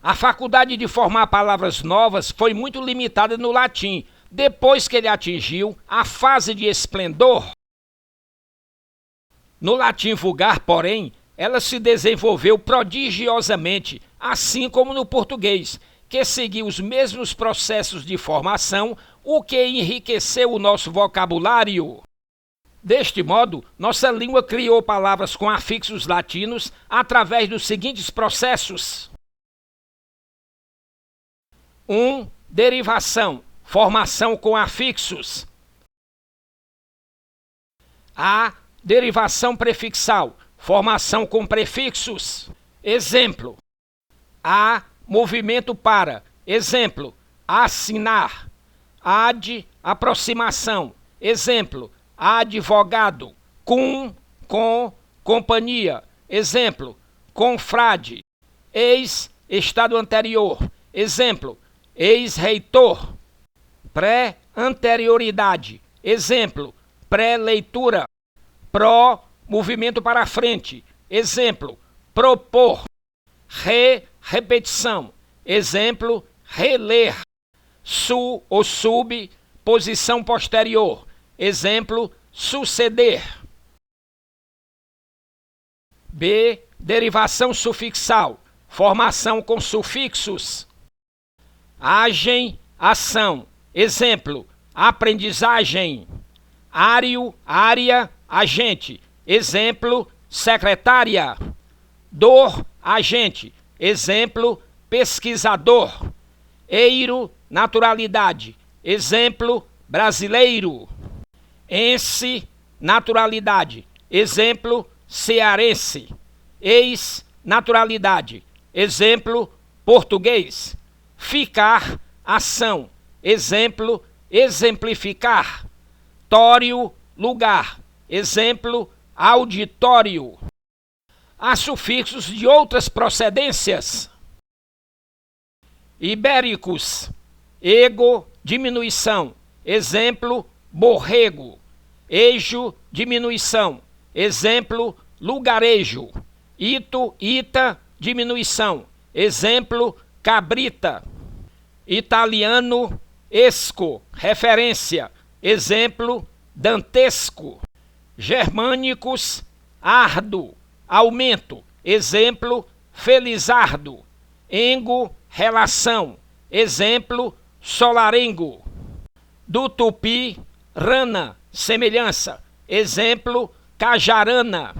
A faculdade de formar palavras novas foi muito limitada no latim. Depois que ele atingiu a fase de esplendor, no latim vulgar, porém, ela se desenvolveu prodigiosamente, assim como no português, que seguiu os mesmos processos de formação, o que enriqueceu o nosso vocabulário. Deste modo, nossa língua criou palavras com afixos latinos através dos seguintes processos. 1. Derivação, formação com afixos. A. Derivação prefixal, formação com prefixos. Exemplo: a. Movimento para. Exemplo: assinar. Ad. Aproximação. Exemplo: advogado. Com, companhia. Exemplo: confrade. Ex. Estado anterior. Exemplo: ex-reitor. Pré-anterioridade. Exemplo: pré-leitura. Pró, movimento para frente. Exemplo: propor. Repetição. Exemplo: reler. Su ou sub, posição posterior. Exemplo: suceder. B. Derivação sufixal, formação com sufixos. Agem, ação. Exemplo: aprendizagem. Ário, área, agente. Exemplo: secretária. Dor, agente. Exemplo: pesquisador. Eiro, naturalidade. Exemplo: brasileiro. Ense, naturalidade. Exemplo: cearense. Ex, naturalidade. Exemplo: português. Ficar, ação. Exemplo: exemplificar. Tório, lugar. Exemplo: auditório. Há sufixos de outras procedências. Ibéricos. Ego, diminuição. Exemplo: borrego. Ejo, diminuição. Exemplo: lugarejo. Ito, ita, diminuição. Exemplo: cabrita. Italiano, esco, referência. Exemplo: dantesco. Germânicos, ardo, aumento. Exemplo: felizardo. Engo, relação. Exemplo: solarengo. Do tupi, rana, semelhança. Exemplo: cajarana.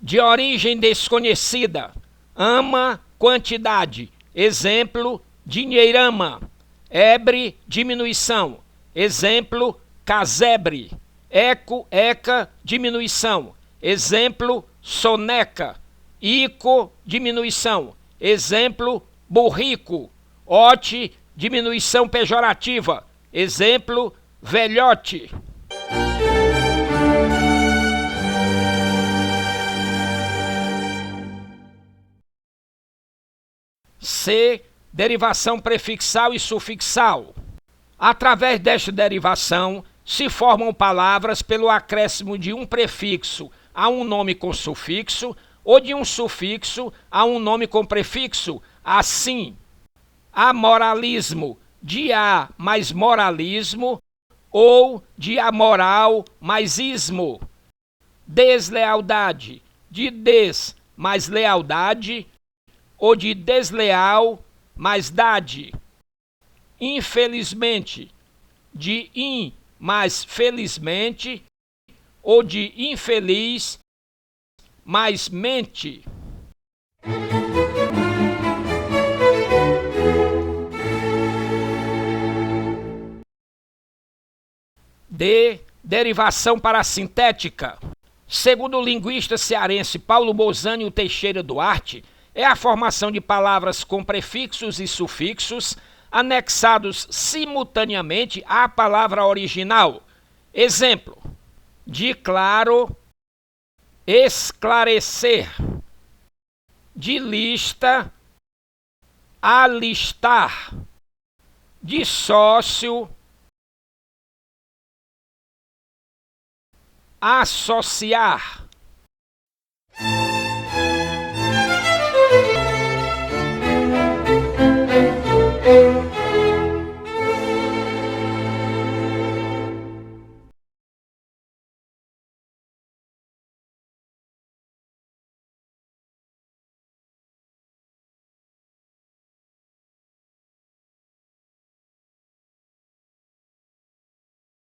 De origem desconhecida. Ama, quantidade. Exemplo: dinheirama. Ebre, diminuição. Exemplo: casebre. Eco, eca, diminuição. Exemplo: soneca. Ico, diminuição. Exemplo: burrico. Ote, diminuição pejorativa. Exemplo: velhote. C. Derivação prefixal e sufixal. Através desta derivação, se formam palavras pelo acréscimo de um prefixo a um nome com sufixo ou de um sufixo a um nome com prefixo. Assim, amoralismo, de a mais moralismo, ou de amoral mais ismo. Deslealdade, de des mais lealdade, ou de desleal mais dade. Infelizmente, de in mais felizmente, ou de infeliz mais mente. D. Derivação parassintética. Segundo o linguista cearense Paulo Mozânio Teixeira Duarte, é a formação de palavras com prefixos e sufixos anexados simultaneamente à palavra original. Exemplo: de claro, esclarecer. De lista, alistar. De sócio, associar,